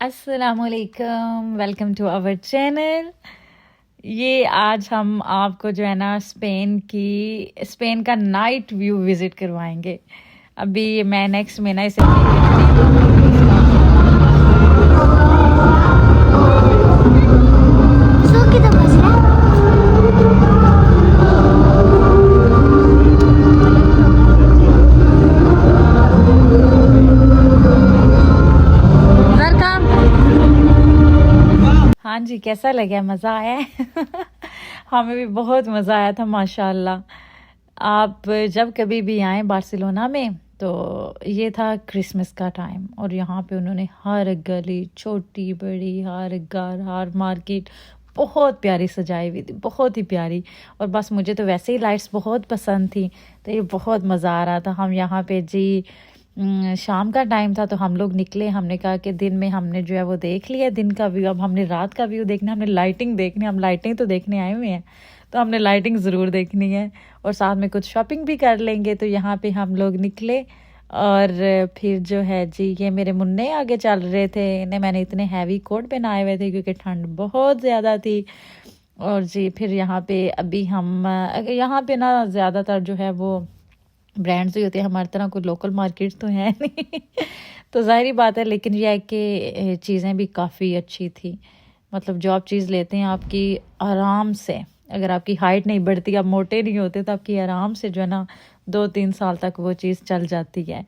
अस्सलामुअलैकुम, welcome to our channel. ये आज हम आपको जो है ना स्पेन का नाइट व्यू विजिट करवाएंगे। अभी मैं नेक्स्ट महीना इसे हाँ जी, कैसा लगा? मज़ा आया है? हमें भी बहुत मज़ा आया था माशाल्लाह। आप जब कभी भी आए बार्सिलोना में तो ये था क्रिसमस का टाइम, और यहाँ पे उन्होंने हर गली, छोटी बड़ी, हर घर, हर मार्केट बहुत प्यारी सजाई हुई थी, बहुत ही प्यारी। और बस मुझे तो वैसे ही लाइट्स बहुत पसंद थी, तो ये बहुत मज़ा आ रहा था। हम यहाँ पे जी शाम का टाइम था तो हम लोग निकले। हमने कहा कि दिन में हमने जो है वो देख लिया दिन का व्यू, अब हमने रात का व्यू देखना, हमने लाइटिंग देखनी। हम लाइटिंग तो देखने आए हुए हैं, तो हमने लाइटिंग ज़रूर देखनी है और साथ में कुछ शॉपिंग भी कर लेंगे। तो यहाँ पे हम लोग निकले और फिर जो है जी ये मेरे मुन्ने आगे चल रहे थे। इन्हें मैंने इतने हैवी कोट पहनाए हुए थे क्योंकि ठंड बहुत ज़्यादा थी। और जी फिर यहाँ पे अभी हम यहाँ पे ना ज़्यादातर जो है वो ब्रांड्स ही होते हैं, हमारी तरह कोई लोकल मार्केट्स तो है नहीं। तो ज़ाहिर बात है, लेकिन यह है कि चीज़ें भी काफ़ी अच्छी थी। मतलब जो आप चीज़ लेते हैं आपकी आराम से, अगर आपकी हाइट नहीं बढ़ती, आप मोटे नहीं होते, तो आपकी आराम से जो है ना 2-3 साल तक वो चीज़ चल जाती है।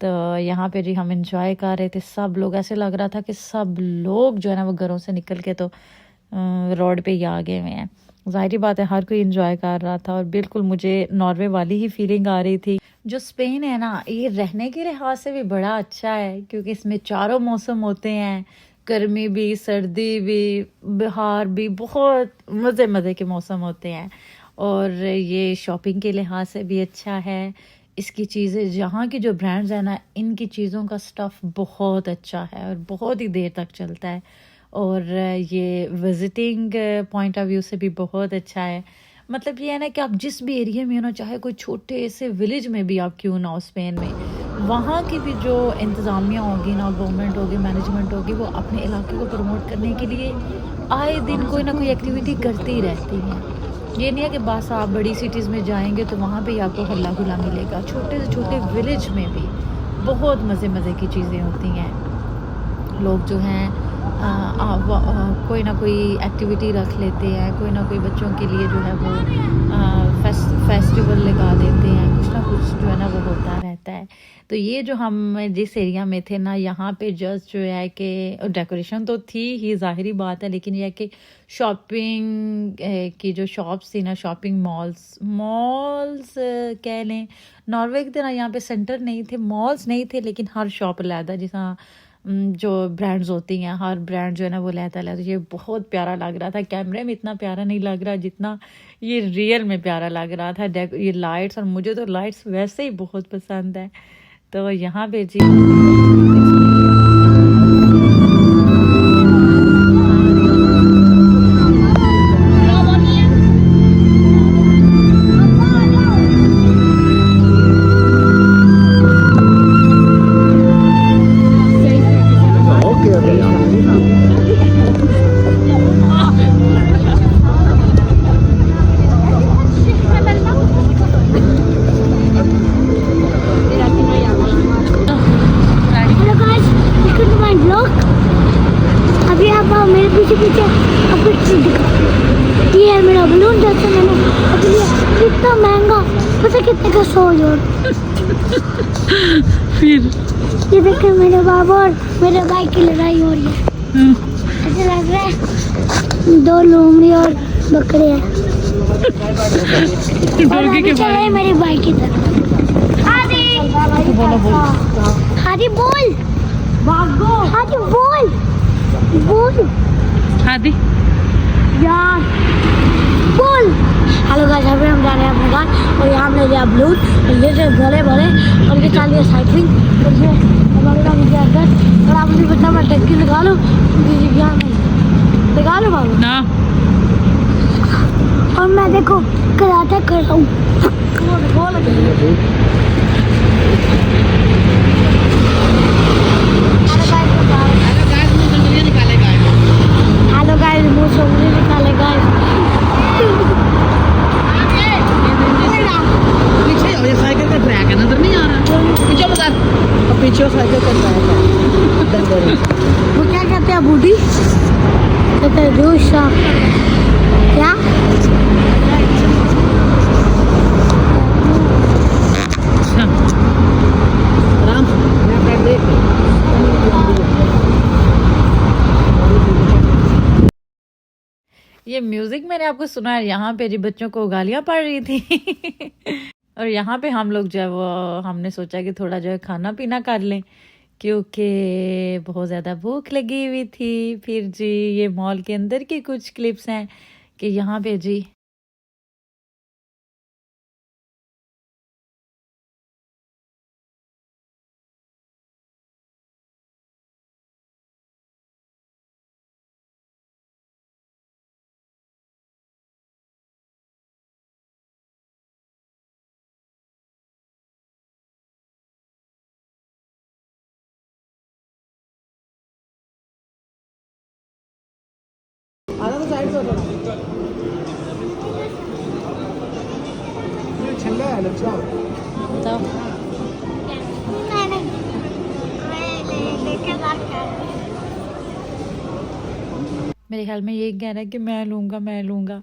तो यहाँ पे जी हम इंजॉय कर रहे थे। सब लोग, ऐसे लग रहा था कि सब लोग जो है ना वो घरों से निकल के तो रोड पे ही आ गए हुए हैं। ज़ाहिर बात है हर कोई इंजॉय कर रहा था और बिल्कुल मुझे नॉर्वे वाली ही फीलिंग आ रही थी। जो स्पेन है ना, ये रहने के लिहाज से भी बड़ा अच्छा है क्योंकि इसमें चारों मौसम होते हैं, गर्मी भी, सर्दी भी, बहार भी, बहुत मज़े मज़े के मौसम होते हैं। और ये शॉपिंग के लिहाज से भी अच्छा है। इसकी चीज़ें, यहाँ की जो ब्रांड्स हैं ना, इनकी चीज़ों का स्टफ़ बहुत अच्छा है और बहुत ही देर तक चलता है। और ये विज़िटिंग पॉइंट ऑफ व्यू से भी बहुत अच्छा है। मतलब ये है ना कि आप जिस भी एरिया में हो ना, चाहे कोई छोटे से विलेज में भी आप क्यों ना हो स्पेन में, वहाँ की भी जो इंतज़ामिया होगी ना, गवर्नमेंट होगी, मैनेजमेंट होगी, वो अपने इलाके को प्रमोट करने के लिए आए दिन कोई ना कोई एक्टिविटी करती ही रहती है। ये नहीं है कि बस आप बड़ी सिटीज़ में जाएंगे तो वहाँ पे ही आपको हल्ला गुल्ला मिलेगा। छोटे से छोटे विलेज में भी बहुत मज़े मज़े की चीज़ें होती हैं। लोग जो हैं कोई ना कोई एक्टिविटी रख लेते हैं, कोई ना कोई बच्चों के लिए जो है वो फेस्टिवल लगा देते हैं, कुछ ना कुछ जो है ना वो होता रहता है। तो ये जो हम जिस एरिया में थे ना, यहाँ पे जस्ट जो है कि डेकोरेशन तो थी ही, ज़ाहिरी बात है, लेकिन यह है कि शॉपिंग की जो शॉप्स थी ना, शॉपिंग मॉल्स कह लें। नॉर्वे की तरह यहाँ पे सेंटर नहीं थे, मॉल्स नहीं थे, लेकिन हर शॉप अलग, जैसा जो ब्रांड्स होती हैं, हर ब्रांड जो है ना वो लेता है। ये बहुत प्यारा लग रहा था। कैमरे में इतना प्यारा नहीं लग रहा जितना ये रियल में प्यारा लग रहा था। ये लाइट्स, और मुझे तो लाइट्स वैसे ही बहुत पसंद है। तो यहाँ पे जी ये है मेरा बलून, जैसे मैंने अभी कितना महंगा, पता कितने का? 100 यूरो। फिर ये देखे मेरे बाबा और मेरे भाई की लड़ाई हो रही है। ऐसे लग रहा है 2 लोमड़ी और बकरे हैं। चले मेरे भाई की तरफ। हादी बोल, भागो, हादी बोल, बोल हादी यार, बोल। हेलो गाइस, अभी हम जा रहे हैं अपने घर, और यहाँ हमने लिया ब्लून, ये जो भले भले, और ये चल रही है साइकिलिंग, और ये हमारे का मुझे घर। और आप मुझे बता, मैं टैक्सी लगा लूँ, लगा लो बाबू ना। और मैं देखो कराटे कर रहा हूँ। वो क्या कहते हैं बूढ़ी, कहते हैं जोशा क्या। ये म्यूजिक मैंने आपको सुना है, यहाँ पे जी बच्चों को गालियाँ पड़ रही थी और यहाँ पे हम लोग जो है वो हमने सोचा कि थोड़ा जो है खाना पीना कर लें क्योंकि बहुत ज़्यादा भूख लगी हुई थी। फिर जी ये मॉल के अंदर की कुछ क्लिप्स हैं कि यहाँ पे जी बताओ मेरे ख्याल में यही कह रहा है कि मैं लूँगा।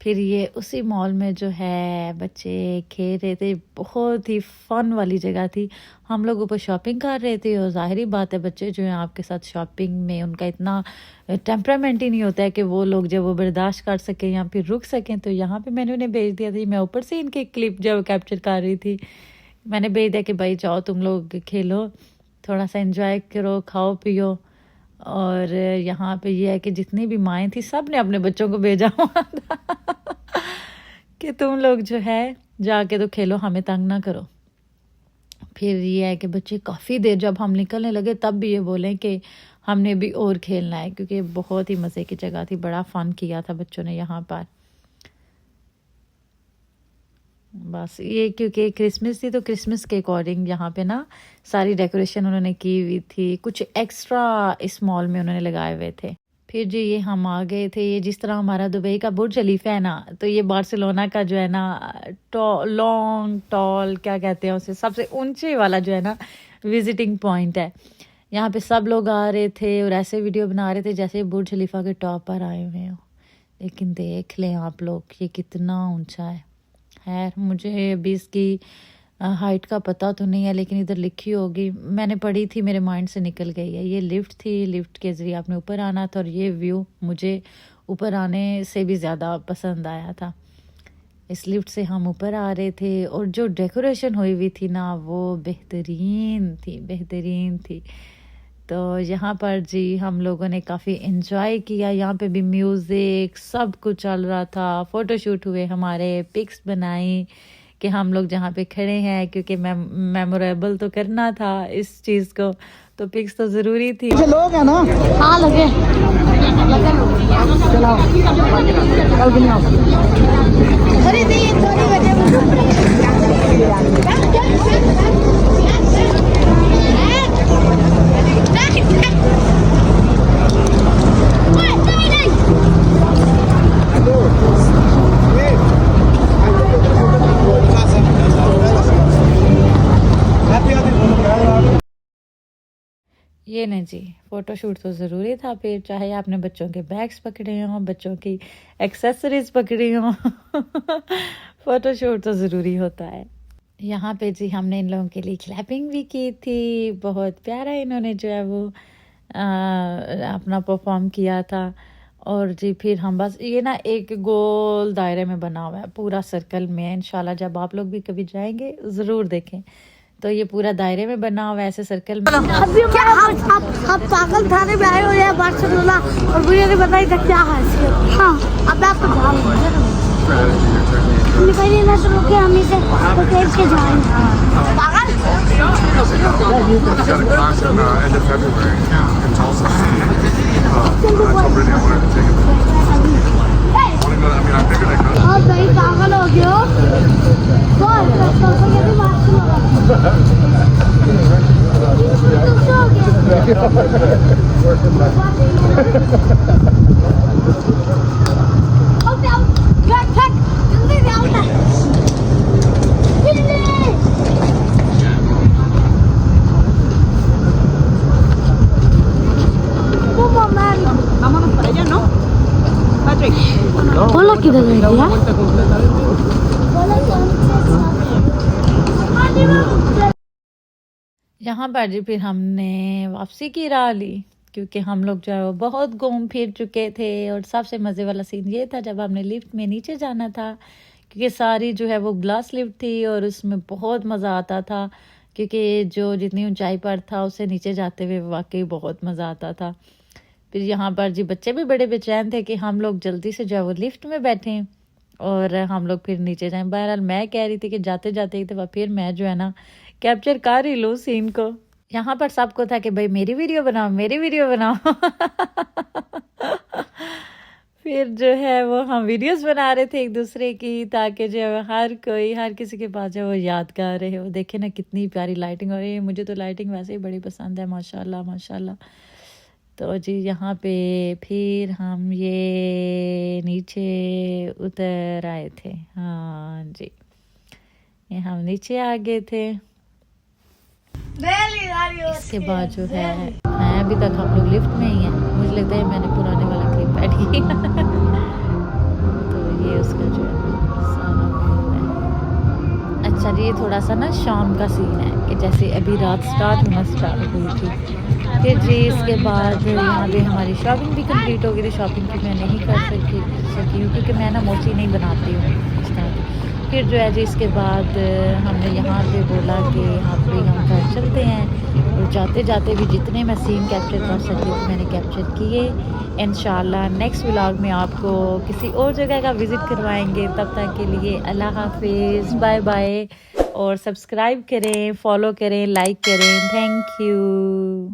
फिर ये उसी मॉल में जो है बच्चे खेल रहे थे, बहुत ही फन वाली जगह थी। हम लोग ऊपर शॉपिंग कर रहे थे और ज़ाहिरी बात है बच्चे जो हैं आपके साथ शॉपिंग में उनका इतना टेम्परामेंट ही नहीं होता है कि वो लोग जब वो बर्दाश्त कर सकें या फिर रुक सकें। तो यहाँ पे मैंने उन्हें भेज दिया था, मैं ऊपर से इनकी क्लिप जब कैप्चर कर रही थी मैंने भेज दिया कि भाई जाओ तुम लोग खेलो, थोड़ा सा एंजॉय करो, खाओ पियो। और यहाँ पे ये है कि जितनी भी माएँ थी सब ने अपने बच्चों को भेजा हुआ था कि तुम लोग जो है जाके तो खेलो, हमें तंग ना करो। फिर ये है कि बच्चे काफ़ी देर जब हम निकलने लगे तब भी ये बोले कि हमने भी और खेलना है क्योंकि बहुत ही मज़े की जगह थी, बड़ा फ़न किया था बच्चों ने यहाँ पर। बस ये क्योंकि क्रिसमस थी तो क्रिसमस के अकॉर्डिंग यहाँ पे ना सारी डेकोरेशन उन्होंने की हुई थी, कुछ एक्स्ट्रा इस मॉल में उन्होंने लगाए हुए थे। फिर जी ये हम आ गए थे, ये जिस तरह हमारा दुबई का बुर्ज खलीफा है ना, तो ये बार्सिलोना का जो है ना लॉन्ग टॉल क्या कहते हैं उसे, सबसे ऊंचे वाला जो है ना विजिटिंग पॉइंट है। यहाँ पे सब लोग आ रहे थे और ऐसे वीडियो बना रहे थे जैसे बुर्ज खलीफा के टॉप पर आए हुए हो। लेकिन देख लें आप लोग ये कितना ऊंचा है। खैर मुझे अभी इसकी हाइट का पता तो नहीं है लेकिन इधर लिखी होगी, मैंने पढ़ी थी, मेरे माइंड से निकल गई है। ये लिफ्ट थी, लिफ्ट के ज़रिए आपने ऊपर आना था और ये व्यू मुझे ऊपर आने से भी ज़्यादा पसंद आया था। इस लिफ्ट से हम ऊपर आ रहे थे और जो डेकोरेशन हुई हुई थी ना वो बेहतरीन थी। तो यहाँ पर जी हम लोगों ने काफ़ी इन्जॉय किया, यहाँ पे भी म्यूज़िक सब कुछ चल रहा था, फ़ोटोशूट हुए हमारे, पिक्स बनाई कि हम लोग जहाँ पे खड़े हैं क्योंकि मेमोरेबल तो करना था इस चीज़ को, तो पिक्स तो ज़रूरी थी। लोग हैं ना, हाँ लगे चलाओ कल भी नहीं आओ। अरे नहीं ये नहीं जी, फ़ोटोशूट तो ज़रूरी था। फिर चाहे आपने बच्चों के बैग्स पकड़े हों, बच्चों की एक्सेसरीज पकड़ी हों फ़ोटोशूट तो ज़रूरी होता है। यहाँ पे जी हमने इन लोगों के लिए क्लैपिंग भी की थी, बहुत प्यारा इन्होंने जो है वो अपना परफॉर्म किया था। और जी फिर हम बस ये ना एक गोल दायरे में बना हुआ है, पूरा सर्कल में। इंशाल्लाह जब आप लोग भी कभी जाएंगे ज़रूर देखें, तो ये पूरा दायरे में बना हुआ है ऐसे सर्कल में। अभी क्या आप पागल थाने में आए हो या बार्सिलोना और मुझे नहीं बताई था क्या हासिल। हाँ अब आपको पहले ना तो रुके, हम इसे होटल के जाएंगे पागल। और भाई पागल हो गया किधर रह गया? यहाँ पर जी फिर हमने वापसी की राह ली, क्योंकि हम लोग जो है वो बहुत घूम फिर चुके थे। और सबसे मज़े वाला सीन ये था जब हमने लिफ्ट में नीचे जाना था, क्योंकि सारी जो है वो ग्लास लिफ्ट थी और उसमें बहुत मज़ा आता था, क्योंकि जो जितनी ऊंचाई पर था उससे नीचे जाते हुए वाकई बहुत मज़ा आता था। फिर यहाँ पर जी बच्चे भी बड़े बेचैन थे कि हम लोग जल्दी से जो है वो लिफ्ट में बैठें और हम लोग फिर नीचे जाएं। बहरहाल मैं कह रही थी कि जाते जाते एक दफ़ा फिर मैं जो है ना कैप्चर कर ही लूँ सीन को। यहाँ पर सबको था कि भाई मेरी वीडियो बनाओ, मेरी वीडियो बनाओ। फिर जो है वो हम वीडियोस बना रहे थे एक दूसरे की, ताकि जो है हर किसी के पास जो है वो यादगार रहे। वो देखे ना कितनी प्यारी लाइटिंग हो रही है। मुझे तो लाइटिंग वैसे ही बड़ी पसंद है, माशाल्लाह माशाल्लाह। तो जी यहाँ पे फिर हम ये नीचे उतर आए थे। हाँ जी, ये हम नीचे आ गए थे। इसके बाद जो है अभी तक हम लोग लिफ्ट में ही हैं। मुझे लगता है मैंने पुराने वाला क्लिप ऐड किया। तो ये उसका जो है सारा व्यू है। अच्छा जी, ये थोड़ा सा ना शाम का सीन है कि जैसे अभी रात स्टार्ट होना स्टार्ट हुई थी। फिर जी इसके बाद यहाँ पे हमारी शॉपिंग भी कंप्लीट हो गई थी। शॉपिंग की मैं नहीं कर सकी हूँ क्योंकि मैं ना मोची नहीं बनाती हूँ इस तरह की। फिर जो है जी इसके बाद हमने यहाँ पे बोला कि हाँ भाई हम घर चलते हैं, और जाते जाते भी जितने मैं सीन कैप्चर कर सकती थी मैंने कैप्चर किए। इंशाल्लाह नेक्स्ट व्लॉग में आपको किसी और जगह का विज़िट करवाएंगे। तब तक के लिए अल्लाह हाफिज़, बाय बाय। और सब्सक्राइब करें, फॉलो करें, लाइक करें। Thank you.